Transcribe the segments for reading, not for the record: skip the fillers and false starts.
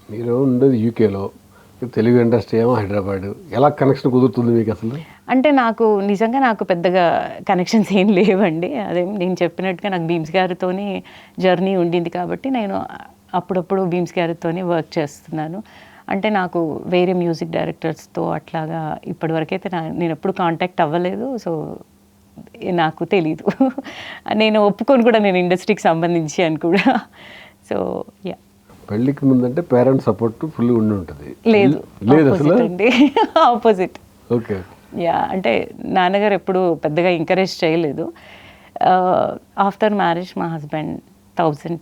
మీరు ఉండేది యూకేలో, తెలుగు ఇండస్ట్రీ ఏమో హైదరాబాద్. ఎలా కనెక్షన్ కుదురుతుంది మీకు అసలు? అంటే నిజంగా నాకు పెద్దగా కనెక్షన్స్ ఏం లేవండి. అదే నేను చెప్పినట్టుగా నాకు భీమ్స్ గారితోని జర్నీ ఉండింది కాబట్టి నేను అప్పుడప్పుడు భీమ్స్ గారితోని వర్క్ చేస్తున్నాను. అంటే నాకు వేరే మ్యూజిక్ డైరెక్టర్స్‌తో అట్లాగా ఇప్పటివరకైతే నేను ఎప్పుడు కాంటాక్ట్ అవ్వలేదు. సో, నాకు తెలీదు. నేను ఒప్పుకోను కూడా నేను ఇండస్ట్రీకి సంబంధించి అని కూడా. So, yeah! పెళ్ళికి ముందంటే పేరెంట్స్ సపోర్ట్ ఫుల్ ఉండి ఉంటుంది. లేదు. లేదు అసలు? అండి. ఆపోజిట్. ఓకే. యాహ్! అంటే నాన్నగారు ఎప్పుడు పెద్దగా ఎంకరేజ్ చేయలేదు. ఆఫ్టర్ మ్యారేజ్ మా హస్బెండ్ 1000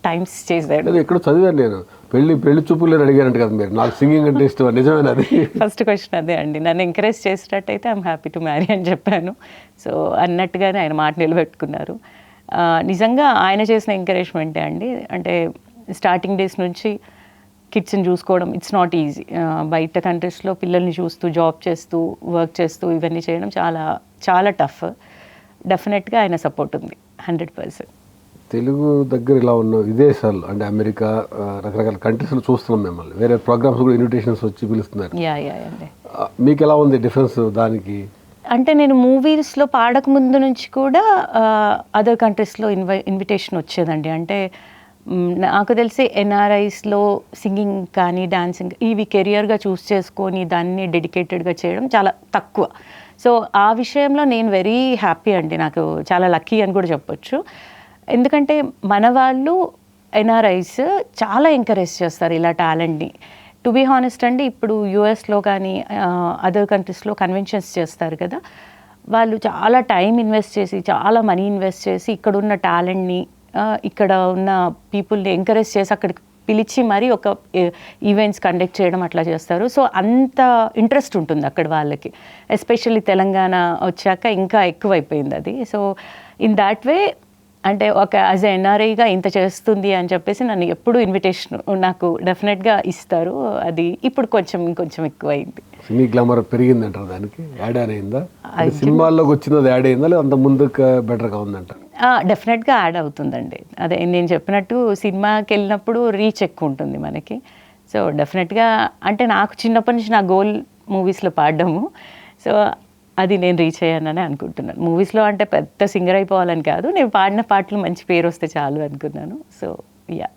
టైమ్స్ చేశాడు. అదే ఎక్కడో చదివాను నేను. పెళ్లి చూపులు అడిగారంట కదా మీరు. నాకు సింగింగ్ అంటే ఇష్టం. నిజమేనా అది? ఫస్ట్ క్వశ్చన్ అదే అండి. నన్ను ఎంకరేజ్ చేసేటట్టయితే ఐఎమ్ హ్యాపీ టు మ్యారీ అని చెప్పాను. సో, అన్నట్టుగానే ఆయన మాట నిలబెట్టుకున్నారు. నిజంగా ఆయన చేసిన ఎంకరేజ్మెంటే అండి. అంటే స్టార్టింగ్ డేస్ నుంచి కిడ్స్ని చూసుకోవడం ఇట్స్ నాట్ ఈజీ. బయట కంట్రీస్లో పిల్లల్ని చూస్తూ జాబ్ చేస్తూ వర్క్ చేస్తూ ఇవన్నీ చేయడం చాలా చాలా టఫ్. డెఫినెట్గా ఆయన సపోర్ట్ ఉంది 100%. తెలుగు దగ్గర ఇలా ఉన్న విదేశాలు అంటే అమెరికా, రకరకాల కంట్రీస్లో చూస్తున్నాం మిమ్మల్ని. వేరే ప్రోగ్రామ్స్ కూడా ఇన్విటేషన్స్ వచ్చి పిలుస్తున్నారు. యా అండి. మీకు ఎలా ఉంది డిఫరెన్స్ దానికి? అంటే నేను మూవీస్లో పాడక ముందు నుంచి కూడా అదర్ కంట్రీస్లో ఇన్విటేషన్ వచ్చేదండి. అంటే నాకు తెలిసి ఎన్ఆర్ఐస్లో సింగింగ్ కానీ డాన్సింగ్ ఇవి కెరియర్గా చూస్ చేసుకొని దాన్ని డెడికేటెడ్గా చేయడం చాలా తక్కువ. సో, ఆ విషయంలో నేను వెరీ హ్యాపీ అండి. నాకు చాలా లక్కీ అని కూడా చెప్పొచ్చు. ఎందుకంటే మన వాళ్ళు ఎన్ఆర్ఐస్ చాలా ఎంకరేజ్ చేస్తారు ఇలా టాలెంట్ని. టు బీ హానెస్ట్ అండి, ఇప్పుడు యూఎస్లో కానీ అదర్ కంట్రీస్లో కన్వెన్షన్స్ చేస్తారు కదా, వాళ్ళు చాలా టైం ఇన్వెస్ట్ చేసి చాలా మనీ ఇన్వెస్ట్ చేసి ఇక్కడున్న టాలెంట్ని ఇక్కడ ఉన్న పీపుల్ని ఎంకరేజ్ చేసి అక్కడికి పిలిచి మరీ ఒక ఈవెంట్స్ కండక్ట్ చేయడం అట్లా చేస్తారు. సో, అంత ఇంట్రెస్ట్ ఉంటుంది అక్కడ వాళ్ళకి. ఎస్పెషల్లీ తెలంగాణ వచ్చాక ఇంకా ఎక్కువైపోయింది అది. సో, ఇన్ దాట్ వే అంటే ఒక యాజ్ ఎ ఎన్ఆర్ఐగా ఇంత చేస్తుంది అని చెప్పేసి నన్ను ఎప్పుడు ఇన్విటేషన్ నాకు డెఫినెట్గా ఇస్తారు. అది ఇప్పుడు ఇంకొంచెం ఎక్కువైంది. సినీ గ్లామర్ పెరిగిందంటారు, దానికి యాడ్ అయిందా? సినిమాల్లోకి వచ్చినది యాడ్ అయిందా లేదా అంత ముందుకు బెటర్గా ఉందంట? డెఫినెట్గా యాడ్ అవుతుందండి. అదే నేను చెప్పినట్టు సినిమాకి వెళ్ళినప్పుడు రీచ్ ఎక్కువ ఉంటుంది మనకి. సో, డెఫినెట్గా అంటే నాకు చిన్నప్పటి నుంచి నా గోల్ మూవీస్లో పాడడము. సో, అది నేను రీచ్ అయ్యానని అనుకుంటున్నాను. మూవీస్లో అంటే పెద్ద సింగర్ అయిపోవాలని కాదు, నేను పాడిన పాటలు మంచి పేరు వస్తే చాలు అనుకున్నాను. So, yeah.